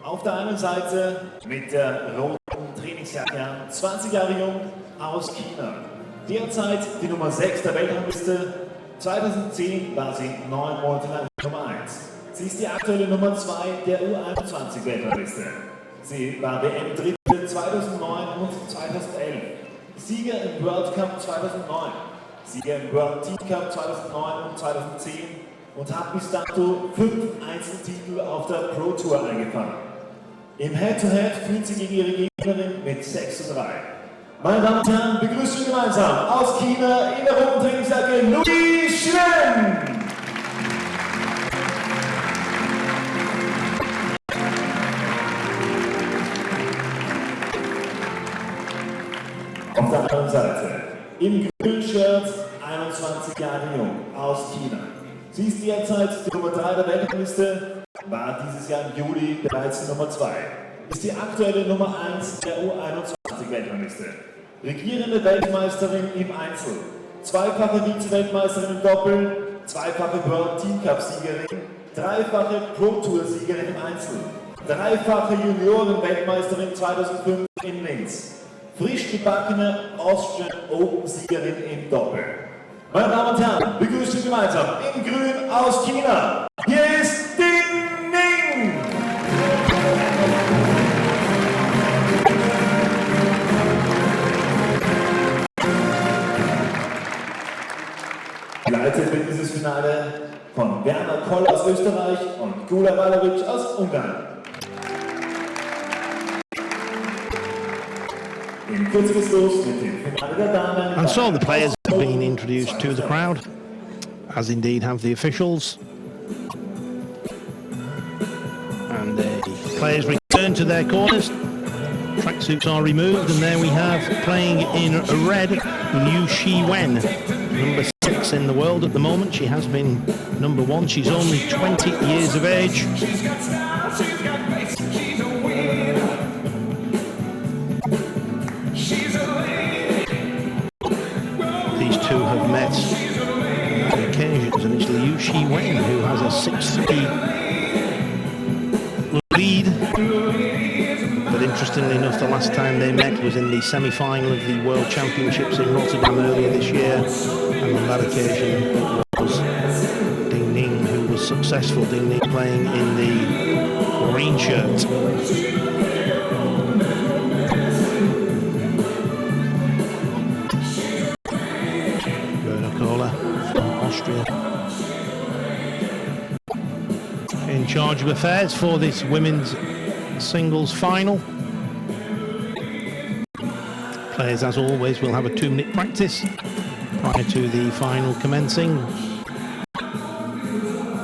Auf der einen Seite mit der roten Trainingsjacke an, 20 Jahre jung, aus China. Derzeit die Nummer 6 der Weltrangliste. 2010 war sie 9 Monate lang Nummer 1. Sie ist die aktuelle Nummer 2 der U21 Weltrangliste. Sie war WM-Dritte 2009 und 2011. Sieger im World Cup 2009. Sieger im World Team Cup 2009 und 2010 und hat bis dato 5 Einzeltitel auf der Pro Tour eingefahren. Im Head-to-Head führt sie gegen ihre Gegnerin mit 6:3. Meine Damen und Herren, begrüßen wir gemeinsam aus China in der roten Trainingsjacke LIU Shiwen. Auf der anderen Seite, im grünen Shirt, 21 Jahre jung, aus China. Sie ist derzeit die Nummer 3 der Weltrangliste, war dieses Jahr im Juli bereits die Nummer 2. Ist die aktuelle Nummer 1 der U21 Weltrangliste. Regierende Weltmeisterin im Einzel, zweifache Vize-Weltmeisterin im Doppel, zweifache World Team Cup Siegerin, dreifache Pro Tour Siegerin im Einzel, dreifache Junioren-Weltmeisterin 2005 in Linz, frisch gebackene Austrian Open Siegerin im Doppel. Meine Damen und Herren, begrüßen wir gemeinsam in Grün aus China. Hier ist Ning. Geleitet wird dieses Finale von Werner Koll aus Österreich und Gula Valovic aus Ungarn. And so the players have been introduced to the crowd, as indeed have the officials. And the players return to their corners. Tracksuits are removed, and there we have, playing in red, LIU Shiwen, number 6 in the world at the moment. She has been number 1. She's only 20 years of age. These two have met on occasions, and it's LIU Shiwen who has a 6-3 lead. But interestingly enough, the last time they met was in the semi-final of the World Championships in Rotterdam earlier this year, and on that occasion it was Ning who was successful. Ning playing in the green shirt. From Austria, in charge of affairs for this women's singles final. Players, as always, will have a 2-minute practice prior to the final commencing.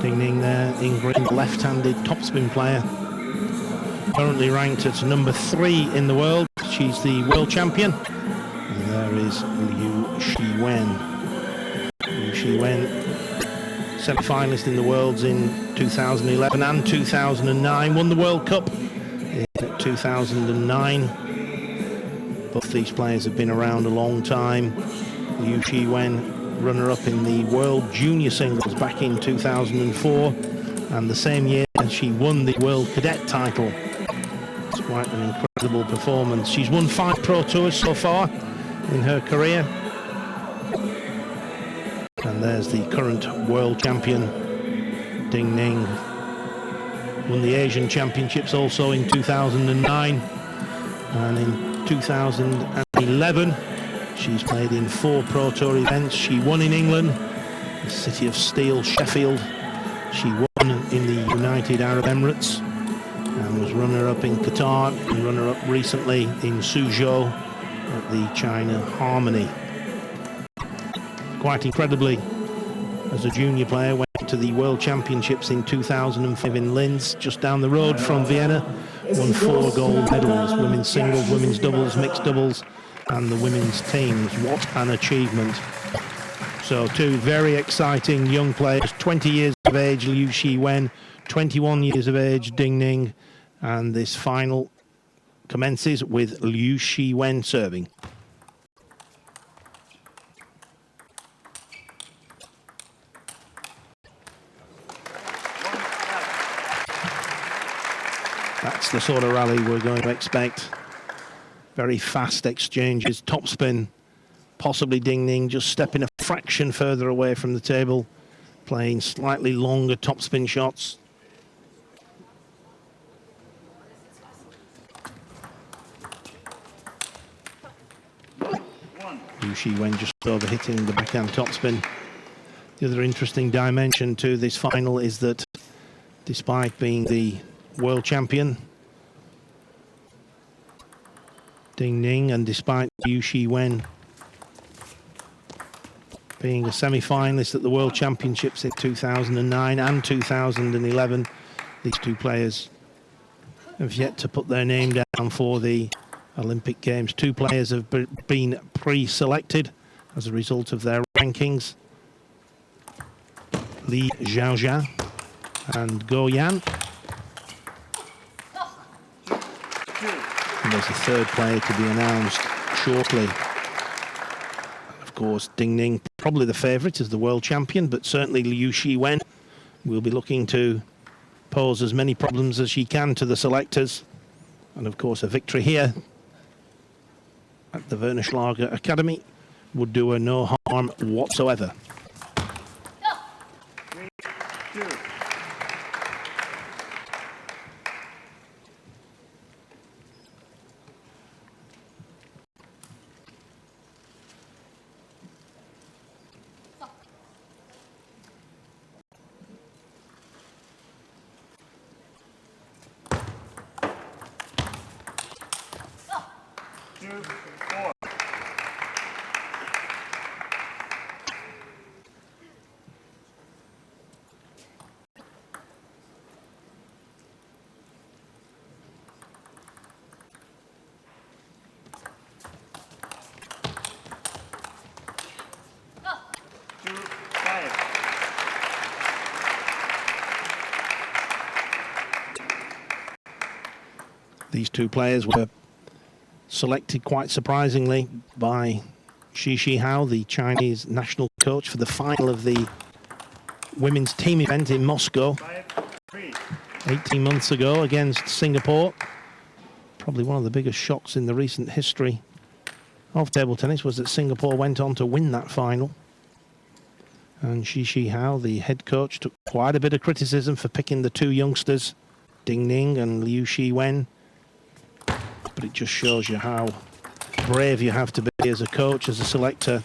Ning there in green, left-handed topspin player, currently ranked at number 3 in the world. She's the world champion. And there is LIU Shiwen. Shiwen, semi-finalist in the Worlds in 2011 and 2009, won the World Cup in 2009. Both these players have been around a long time. LIU Shiwen, runner-up in the World Junior Singles back in 2004, and the same year she won the World Cadet title. It's quite an incredible performance. She's won 5 Pro Tours so far in her career. And there's the current world champion, Ning. Won the Asian Championships also in 2009, and in 2011 she's played in 4 Pro Tour events. She won in England, the City of Steel, Sheffield. She won in the United Arab Emirates and was runner-up in Qatar and runner-up recently in Suzhou at the China Harmony. Quite incredibly, as a junior player, went to the World Championships in 2005 in Linz, just down the road from Vienna, won 4 gold medals, women's singles, women's doubles, mixed doubles, and the women's teams. What an achievement. So 2 very exciting young players, 20 years of age, LIU Shiwen, 21 years of age, Ning, and this final commences with LIU Shiwen serving. That's the sort of rally we're going to expect. Very fast exchanges, topspin, possibly Ning just stepping a fraction further away from the table, playing slightly longer topspin shots. LIU Shiwen just over hitting the backhand topspin. The other interesting dimension to this final is that despite being the world champion, Ning, and despite LIU Shiwen being a semi-finalist at the World Championships in 2009 and 2011, these two players have yet to put their name down for the Olympic Games. Two players have been pre-selected as a result of their rankings. Li Zhaozhan and Go Yan. And there's a third player to be announced shortly. Of course, Ning, probably the favourite as the world champion, but certainly LIU Shiwen will be looking to pose as many problems as she can to the selectors. And of course, a victory here at the Werner Schlager Academy would do her no harm whatsoever. 3, 2. These two players were selected quite surprisingly by Xi Hao, the Chinese national coach, for the final of the women's team event in Moscow 18 months ago against Singapore. Probably one of the biggest shocks in the recent history of table tennis was that Singapore went on to win that final. And Xi Hao, the head coach, took quite a bit of criticism for picking the two youngsters, Ning and LIU Shiwen. But it just shows you how brave you have to be as a coach, as a selector.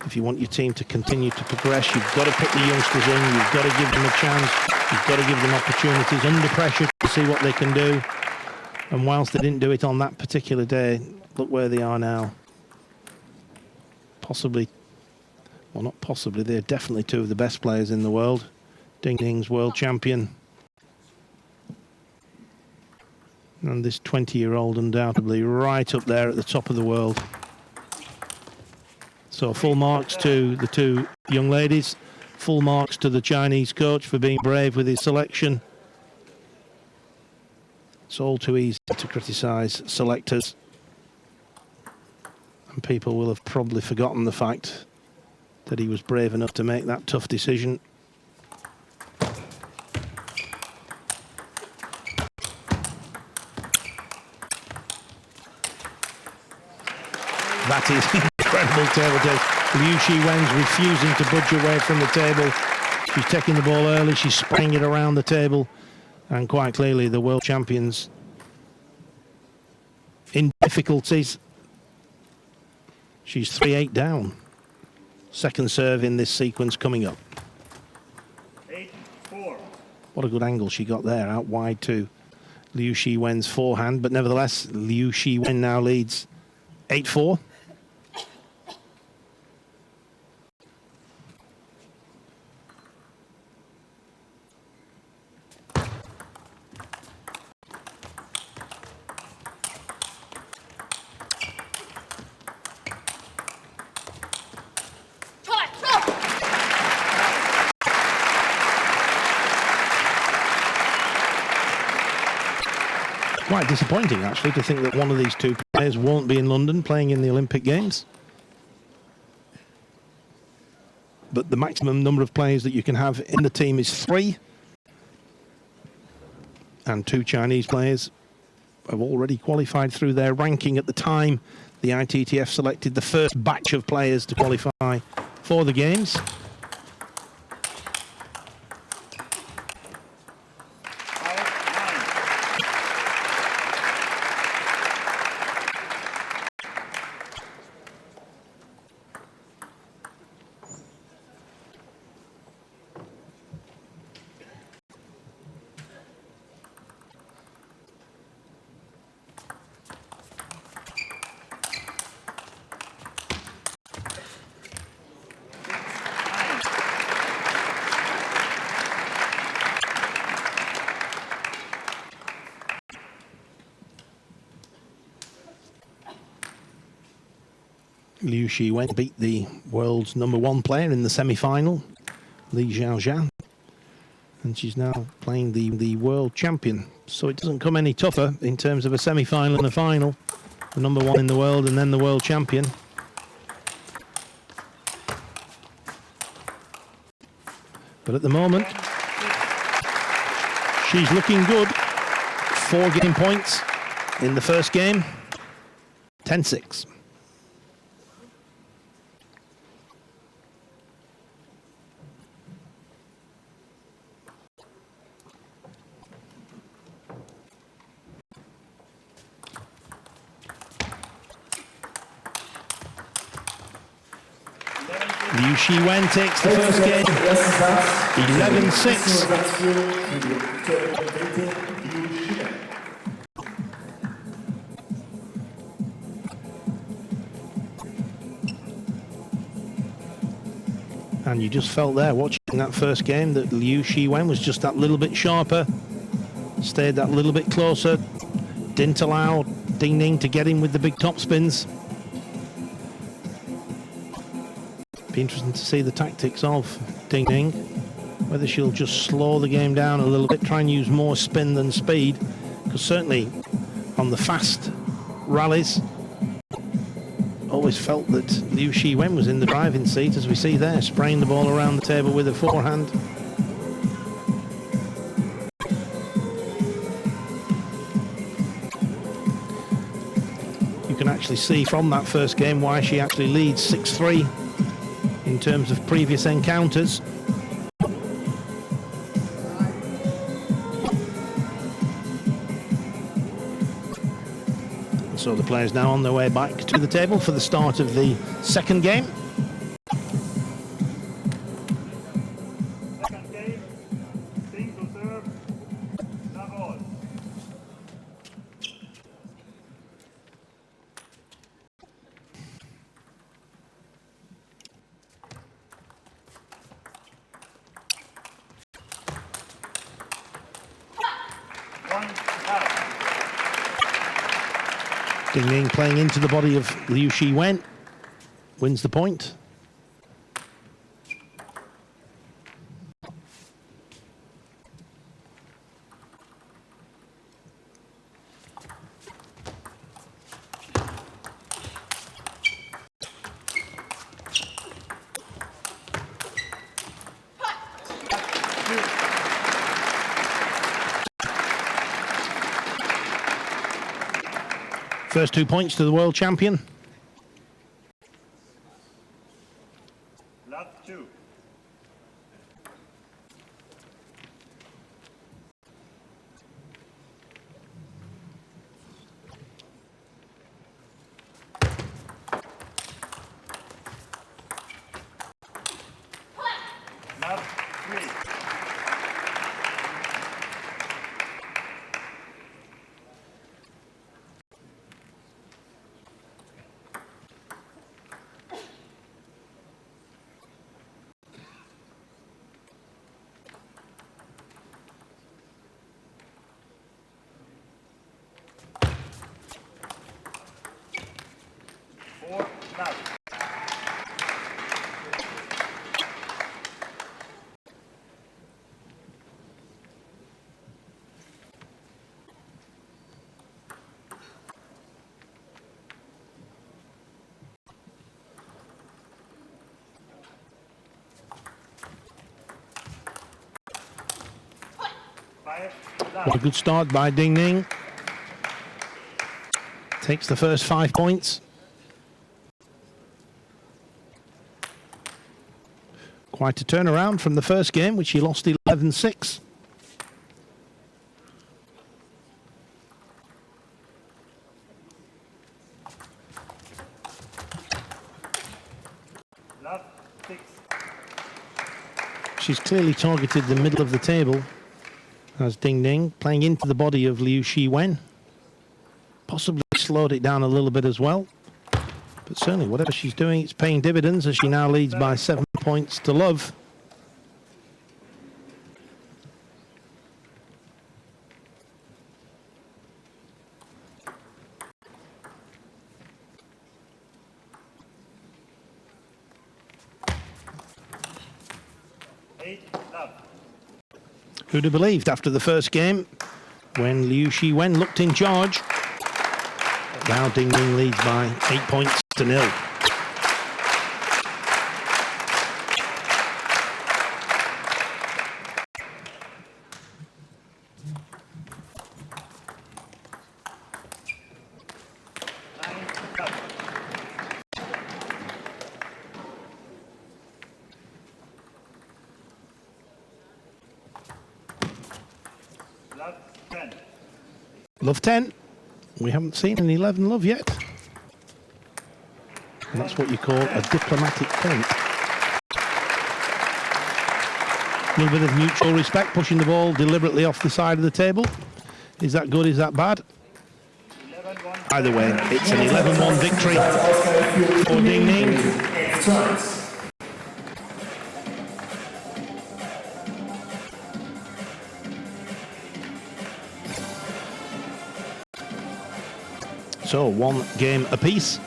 If you want your team to continue to progress, you've got to put the youngsters in, you've got to give them a chance, you've got to give them opportunities under pressure to see what they can do. And whilst they didn't do it on that particular day, look where they are now. Possibly, well, not possibly, they're definitely two of the best players in the world. Ning's world champion. And this 20-year-old undoubtedly right up there at the top of the world. So full marks to the two young ladies. Full marks to the Chinese coach for being brave with his selection. It's all too easy to criticise selectors. And people will have probably forgotten the fact that he was brave enough to make that tough decision. That is incredible table tennis. LIU Shiwen's refusing to budge away from the table. She's taking the ball early, she's spraying it around the table, and quite clearly the world champions in difficulties. She's 3-8 down. Second serve in this sequence coming up. 8-4. What a good angle she got there, out wide to LIU Shiwen's forehand, but nevertheless LIU Shiwen now leads 8-4. Quite disappointing, actually, to think that one of these two players won't be in London playing in the Olympic Games. But the maximum number of players that you can have in the team is 3. And 2 Chinese players have already qualified through their ranking at the time the ITTF selected the first batch of players to qualify for the games. LIU Shiwen beat the world's #1 player in the semi-final, Li Xiaojian, and she's now playing the world champion. So it doesn't come any tougher in terms of a semi-final and a final. The #1 in the world and then the world champion. But at the moment, she's looking good. 4 game points in the first game, 10-6. LIU Shiwen takes the first game, 11-6. And you just felt there, watching that first game, that LIU Shiwen was just that little bit sharper, stayed that little bit closer, didn't allow Ning to get in with the big top spins. Be interesting to see the tactics of Ning, whether she'll just slow the game down a little bit, try and use more spin than speed, because certainly on the fast rallies, always felt that LIU Shiwen was in the driving seat, as we see there, spraying the ball around the table with her forehand. You can actually see from that first game why she actually leads 6-3 in terms of previous encounters. So the players now on their way back to the table for the start of the second game. Second game, Ning to serve, love all. Ning playing into the body of LIU Shiwen, wins the point. First 2 points to the world champion. Love 2. Love 3. What a good start by Ning. Takes the first 5 points. Quite a turnaround from the first game, which he lost 11-6. She's clearly targeted the middle of the table as Ning, playing into the body of LIU Shiwen. Possibly slowed it down a little bit as well. But certainly, whatever she's doing, it's paying dividends as she now leads by 7 points to love. Who'd have believed after the first game, when LIU Shiwen looked in charge? Now Ning leads by 8 points to 0. Love 10. We haven't seen an 11 love yet. And that's what you call a diplomatic point. A little bit of mutual respect, pushing the ball deliberately off the side of the table. Is that good? Is that bad? Either way, it's an 11-1 victory for Ning. So 1 game apiece.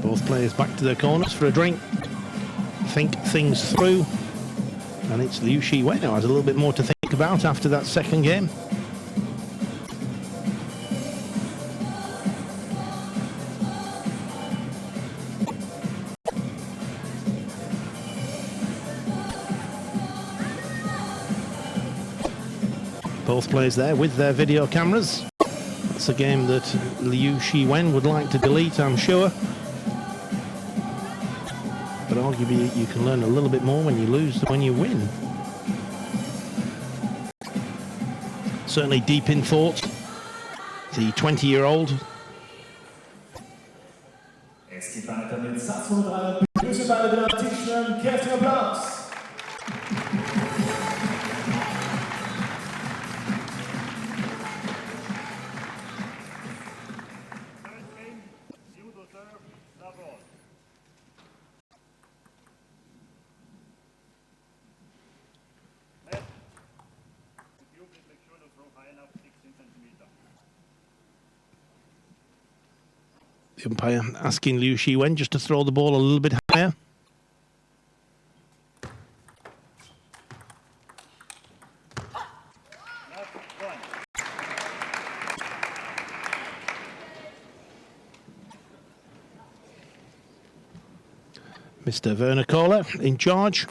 Both players back to their corners for a drink, think things through, and it's LIU Shiwen who has a little bit more to think about after that second game. Both players there with their video cameras. That's a game that LIU Shiwen would like to delete, I'm sure. But arguably you can learn a little bit more when you lose than when you win. Certainly deep in thought, the 20-year-old. Es geht weiter mit Satz Nummer 3. Begrüße beide Dramatisten. Kräftigen Applaus. The umpire asking LIU Shiwen just to throw the ball a little bit higher. Mr. Werner Kohler in charge.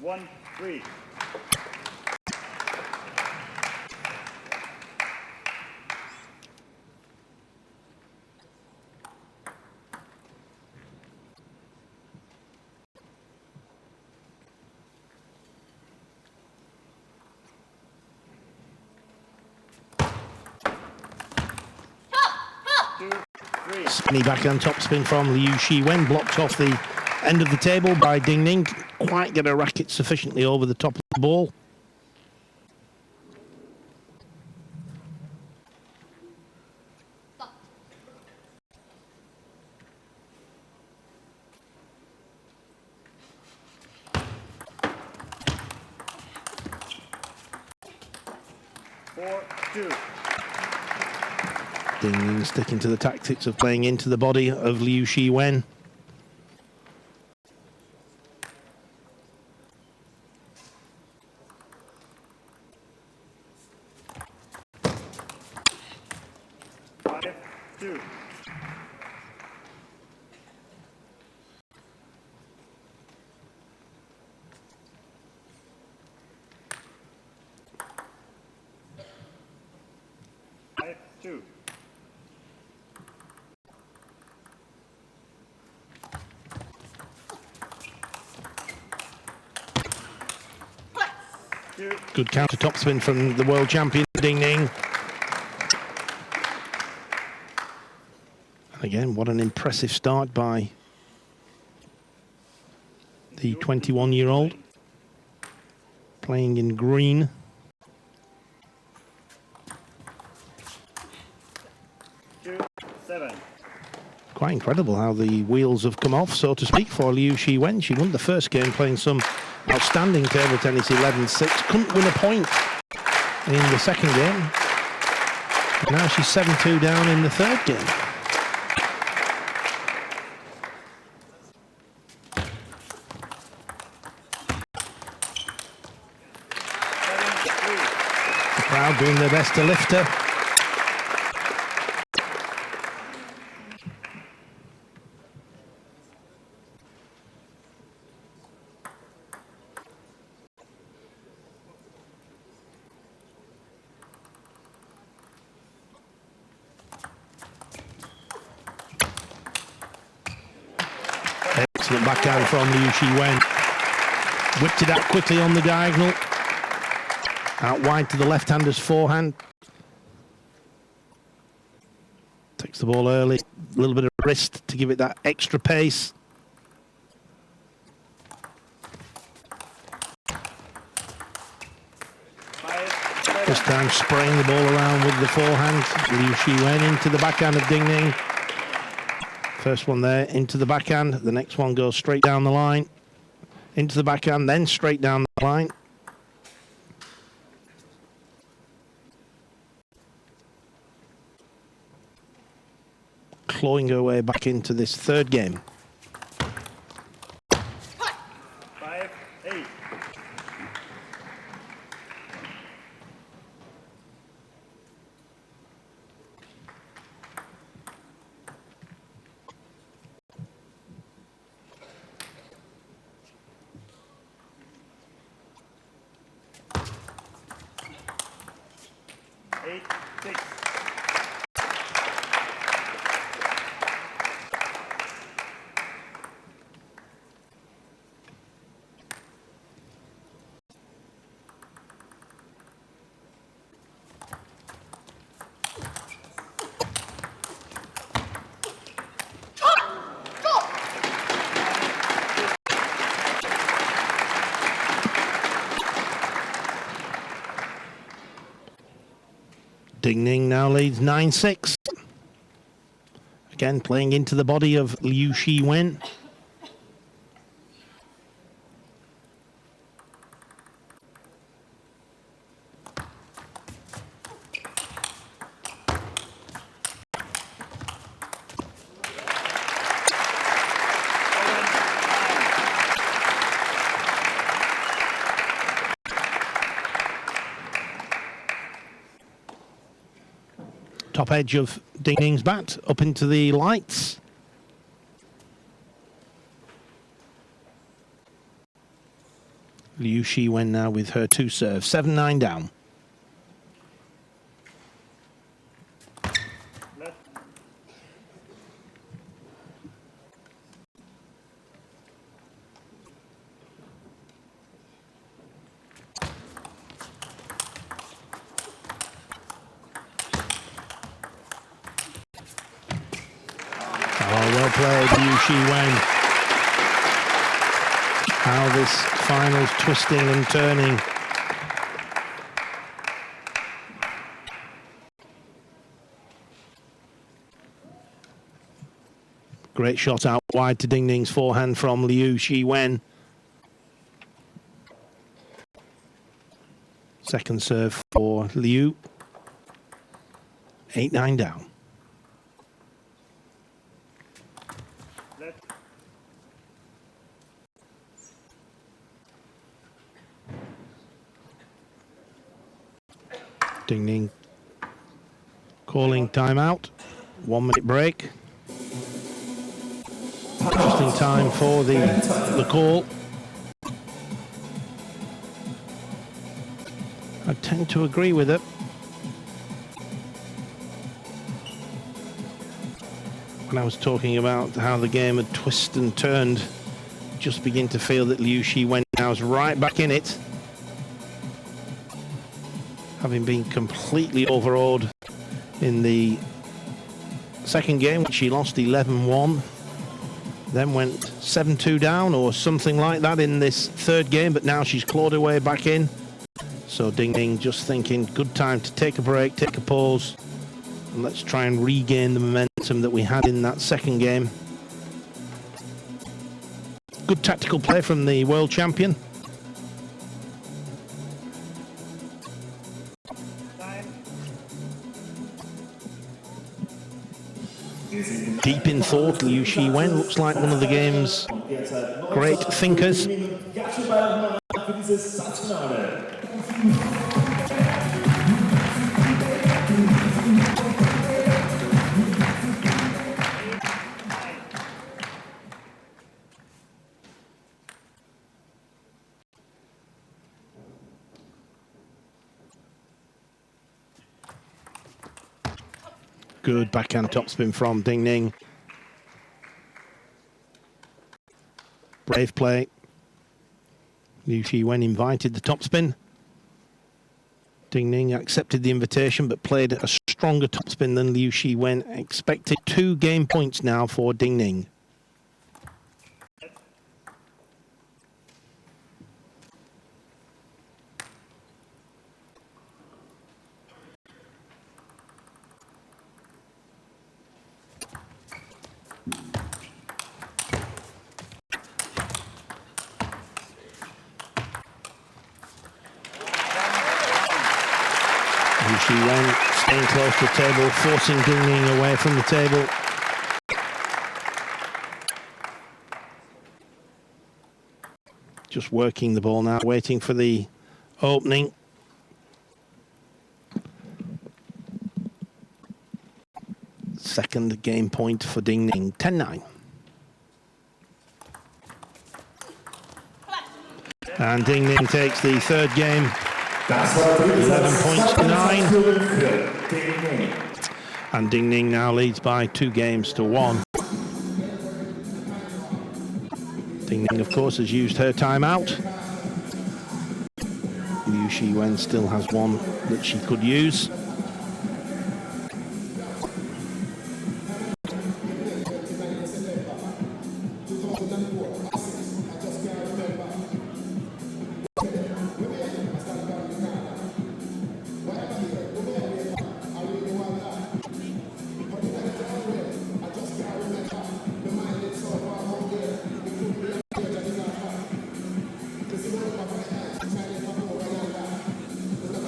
One, three. Skinny backhand topspin from Liu Shiwen, blocked off the end of the table by Ning. Quite get a racket sufficiently over the top of the ball. Ning sticking to the tactics of playing into the body of Liu Shiwen. Good counter topspin from the world champion Ning. And again, what an impressive start by the 21-year-old, playing in green. Quite incredible how the wheels have come off, so to speak, for Liu Shiwen. She won the first game playing some outstanding table tennis, 11-6. Couldn't win a point in the second game. Now she's 7-2 down in the third game. The crowd doing their best to lift her. Excellent backhand from Liu Shiwen. Whipped it out quickly on the diagonal. Out wide to the left-hander's forehand. Takes the ball early. A little bit of wrist to give it that extra pace. This time spraying the ball around with the forehand. Liu Shiwen into the backhand of Ning. First one there, into the backhand. The next one goes straight down the line. Into the backhand, then straight down the line. Clawing her way back into this third game. 5-8. Ning now leads 9-6. Again, playing into the body of Liu Shiwen. Top edge of Ning's bat up into the lights. Liu Shiwen now with her two serves, 7-9 down. play, LIU Shiwen. How this final's twisting and turning. Great shot out wide to Ding Ning's forehand from LIU Shiwen. Second serve for LIU. 8-9 down. Ding Ning calling timeout. 1 minute break. Interesting time for the call. I tend to agree with it. When I was talking about how the game had twisted and turned, just begin to feel that LIU Shiwen now is right back in it. Having been completely overawed in the second game, which she lost 11-1. Then went 7-2 down or something like that in this third game, but now she's clawed her way back in. So Ding Ning just thinking, good time to take a break, take a pause, and let's try and regain the momentum that we had in that second game. Good tactical play from the world champion. Deep in thought, LIU Shiwen looks like one of the game's great thinkers. Good backhand topspin from Ding Ning. Brave play. LIU Shiwen invited the topspin. Ding Ning accepted the invitation but played a stronger topspin than LIU Shiwen expected. 2 game points now for Ding Ning. Shiwen staying close to the table, forcing Ding Ning away from the table. Just working the ball now, waiting for the opening. Second game point for Ding Ning, 10-9. And Ding Ning takes the third game. 11 points to 9. And Ding Ning now leads by 2 games to 1. Ding Ning, of course, has used her timeout. LIU Shiwen still has one that she could use.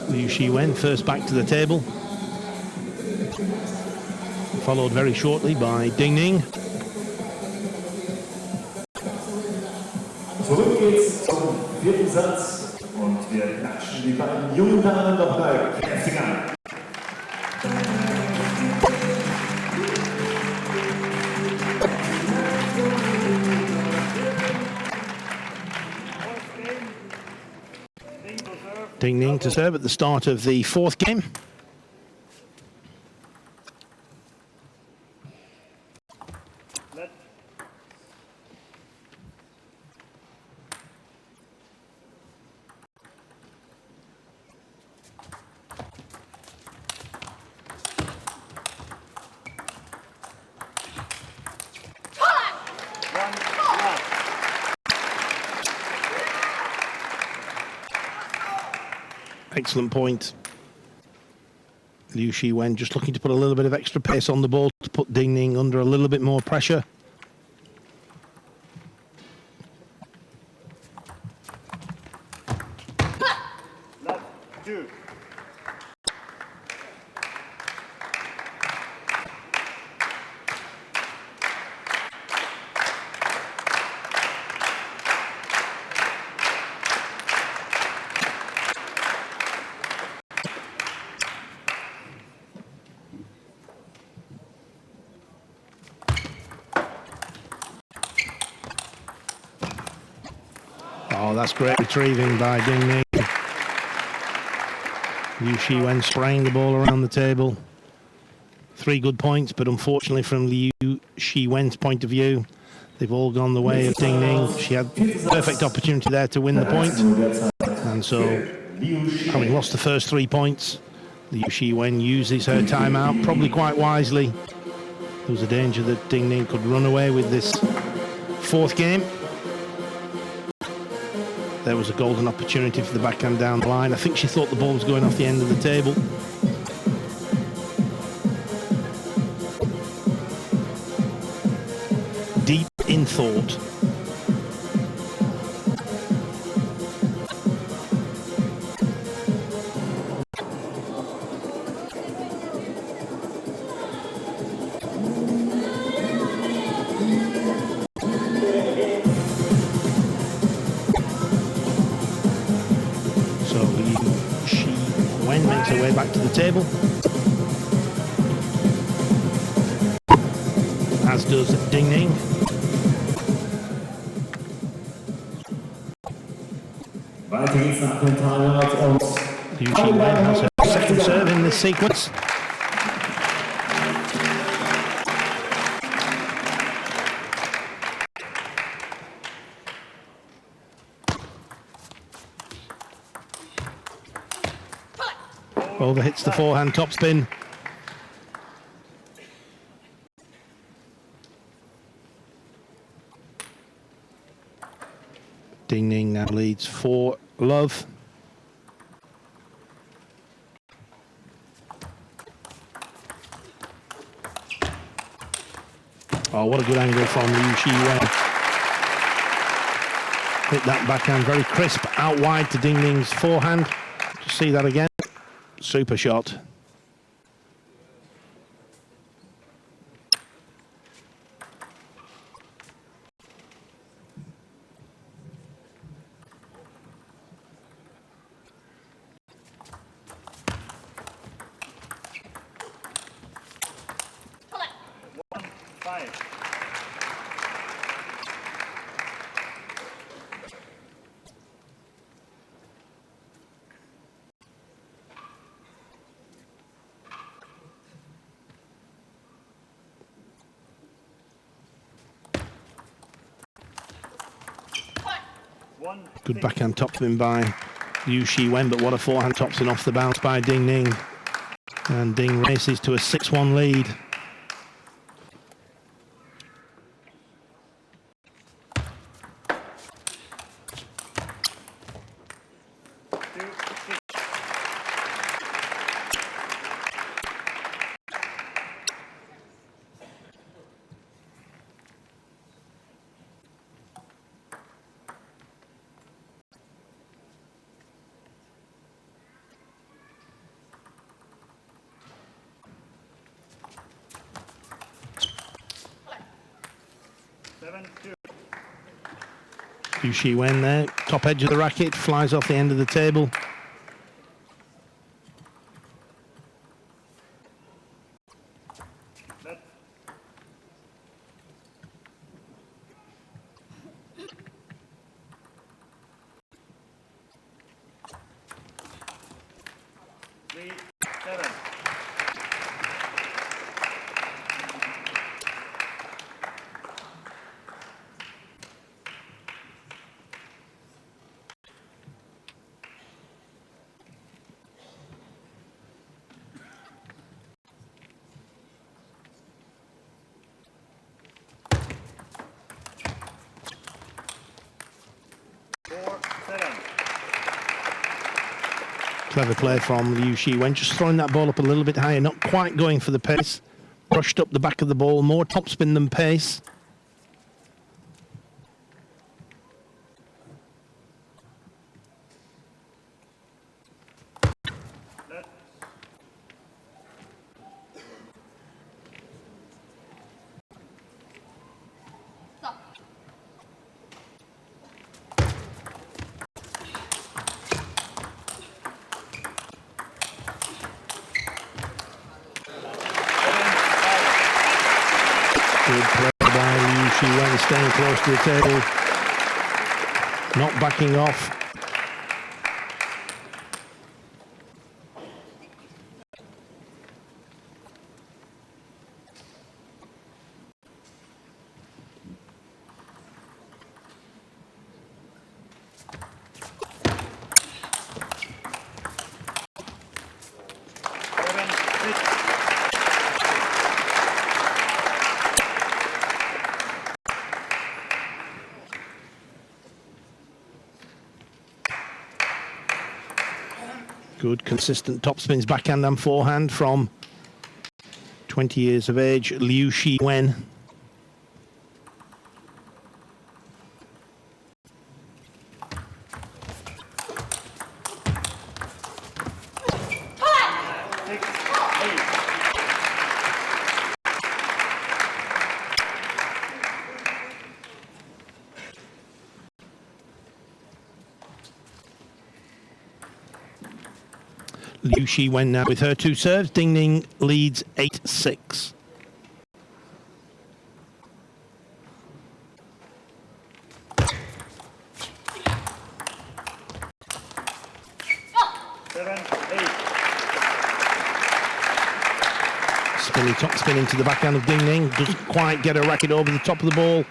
LIU Shiwen first back to the table, followed very shortly by Ding Ning. Zurück geht's zum 4. Satz und wir klatschen die beiden jungen Damen noch mal kräftig an. Ding Ning to serve at the start of the 4th game. Excellent point. LIU Shiwen just looking to put a little bit of extra pace on the ball to put Ding Ning under a little bit more pressure. Love 2. Oh, that's great retrieving by Ding Ning. LIU Shiwen spraying the ball around the table. 3 good points, but unfortunately from LIU Shiwen's point of view, they've all gone the way of Ding Ning. She had perfect opportunity there to win the point. And so, having lost the first 3 points, LIU Shiwen uses her timeout, probably quite wisely. There was a danger that Ding Ning could run away with this 4th game. There was a golden opportunity for the backhand down the line. I think she thought the ball was going off the end of the table. Deep in thought. Makes her way back to the table, as does Ding Ning. LIU Shiwen has her second serve in this sequence. Overhits the forehand topspin. Ding Ning now leads 4-love. Oh, what a good angle from LIU Shiwen. Hit that backhand very crisp out wide to Ding Ning's forehand. Just see that again. Super shot. Good backhand topspin by LIU Shiwen, but what a forehand topspin off the bounce by Ding Ning. And Ding races to a 6-1 lead. LIU Shiwen there, top edge of the racket, flies off the end of the table. Clever play from LIU Shiwen, just throwing that ball up a little bit higher, not quite going for the pace. Brushed up the back of the ball, more topspin than pace. Good play by LIU Shiwen, staying close to the table, not backing off. Good, consistent topspins, backhand and forehand from 20 years of age, LIU Shiwen. LIU Shiwen now with her 2 serves. Ning leads 8-6. Spinny top spin into the backhand of Ning. Doesn't quite get a racket over the top of the ball.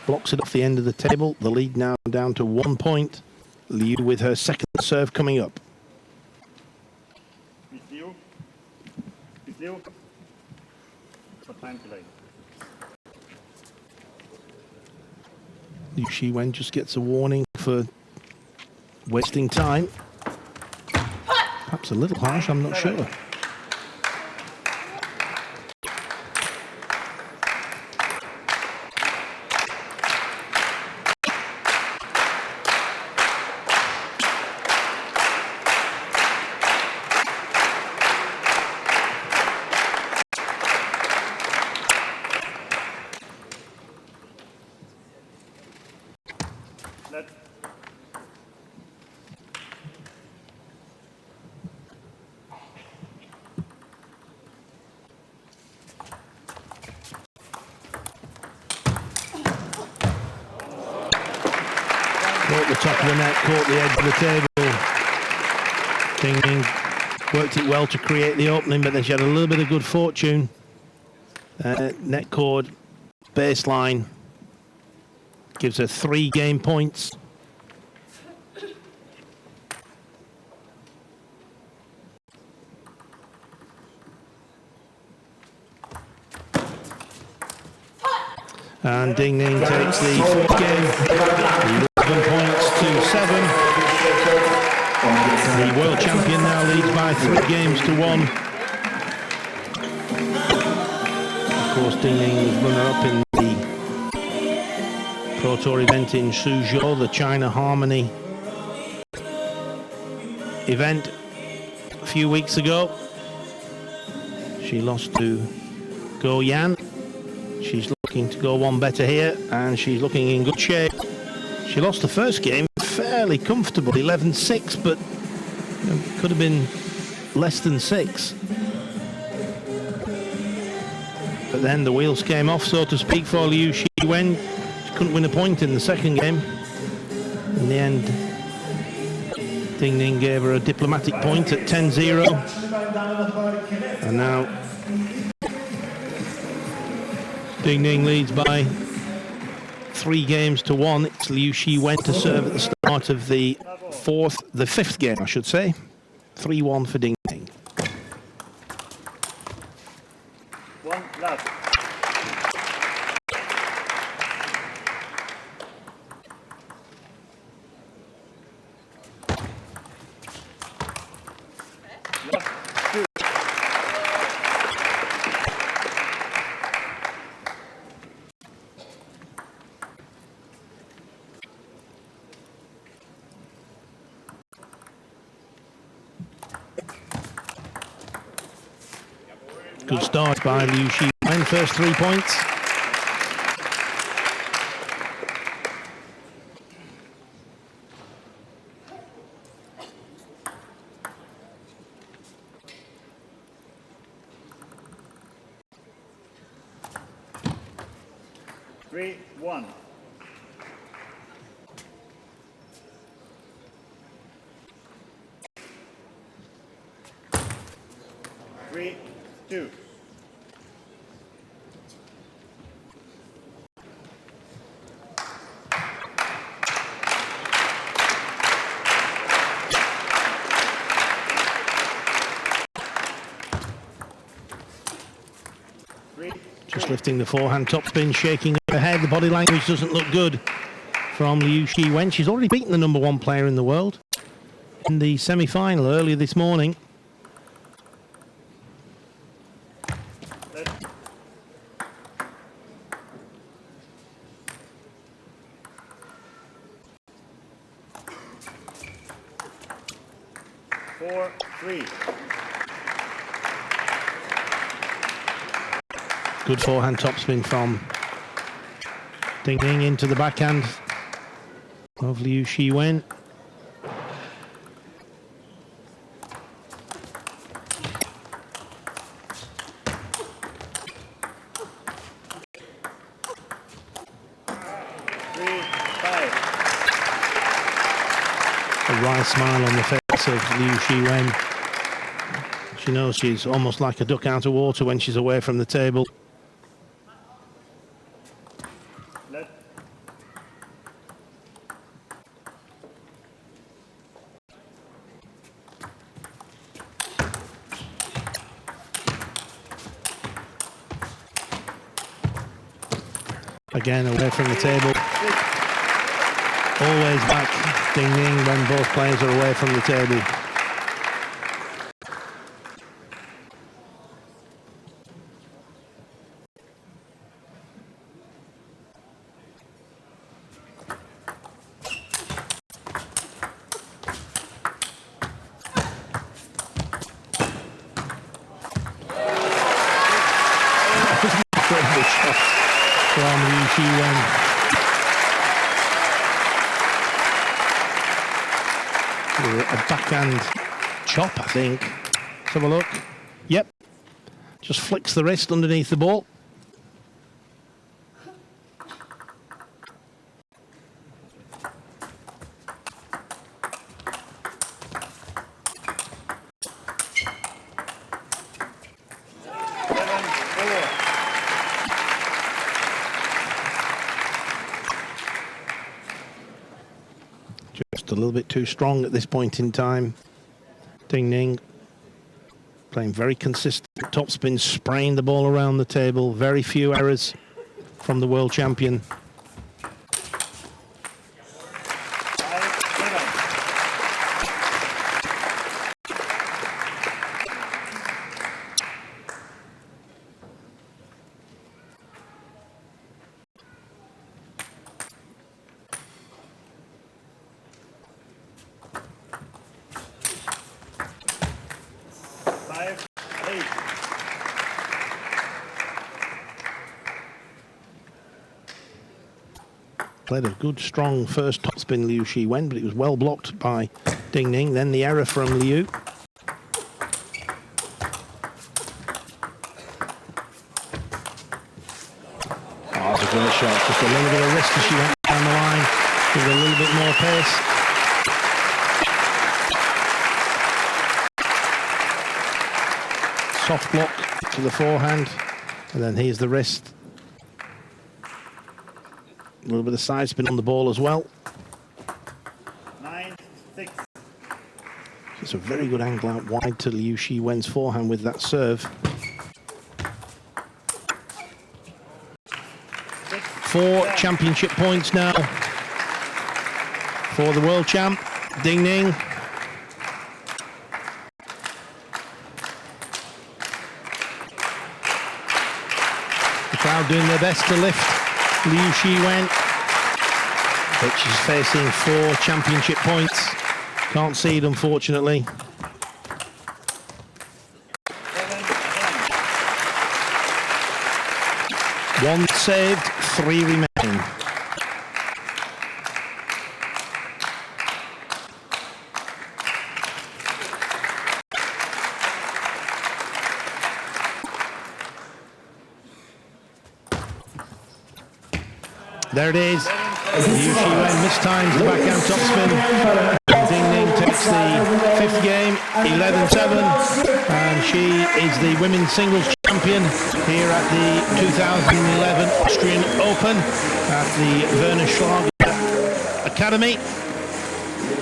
Blocks it off the end of the table. The lead now down to 1 point. LIU with her second serve coming up. LIU Shiwen just gets a warning for wasting time. Perhaps a little harsh, I'm not sure. Caught the top of the net, caught the edge of the table. Ning worked it well to create the opening, but then she had a little bit of good fortune. Net cord, baseline, gives her 3 game points. And Ning takes the 4th game, 11 points to 7. The world champion now leads by 3 games to 1. Of course, Ning was runner-up in the Pro Tour event in Suzhou, the China Harmony event a few weeks ago. She lost to Go Yan. She's looking to go one better here, and she's looking in good shape. She lost the first game fairly comfortable, 11-6, but could have been less than 6. But then the wheels came off, so to speak, for LIU Shiwen. She couldn't win a point in the second game. In the end, Ning gave her a diplomatic point at 10-0. And now Ning leads by 3 games to 1. It's LIU Shiwen to serve at the start of the 5th game, I should say. 3-1 for Ning. One last. Good start by LIU Shiwen, first 3 points. Three, one. Three, two. Just lifting the forehand topspin, shaking her head. The body language doesn't look good from LIU Shiwen. She's already beaten the #1 player in the world in the semi-final earlier this morning. Four, three. Good forehand topspin from Ning into the backhand of LIU Shiwen. A wry smile on the face of LIU Shiwen. She knows she's almost like a duck out of water when she's away from the table. Again, away from the table. Always back Ning when both players are away from the table. Incredible shot from LIU Shiwen. A backhand chop, I think. Let's have a look. Yep. Just flicks the wrist underneath the ball. Just a little bit too strong at this point in time. Ning playing very consistent topspin, spraying the ball around the table. Very few errors from the world champion. Played a good, strong first topspin, LIU Shiwen, but it was well blocked by Ning. Then the error from LIU. Oh, it's a great shot. Just a little bit of risk as she went down the line with a little bit more pace. Soft block to the forehand, and then here's the wrist. A little bit of side spin on the ball as well. 9-6. It's a very good angle out wide to LIU Shiwen's forehand with that serve. 4 championship points now for the world champ, Ning. The crowd doing their best to lift LIU Shiwen, but she's facing 4 championship points. Can't see it, unfortunately. 1 saved, 3 remaining. There it is. LIU Shiwen mistimes the backhand topspin. Ning takes the 5th game, 11-7, and she is the women's singles champion here at the 2011 Austrian Open at the Werner Schlager Academy.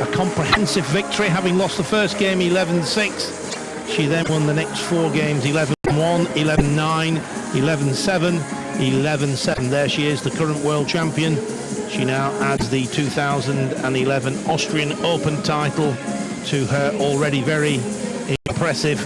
A comprehensive victory, having lost the first game 11-6. She then won the next 4 games 11-1, 11-9, 11-7, 11-7. There she is, the current world champion. She now adds the 2011 Austrian Open title to her already very impressive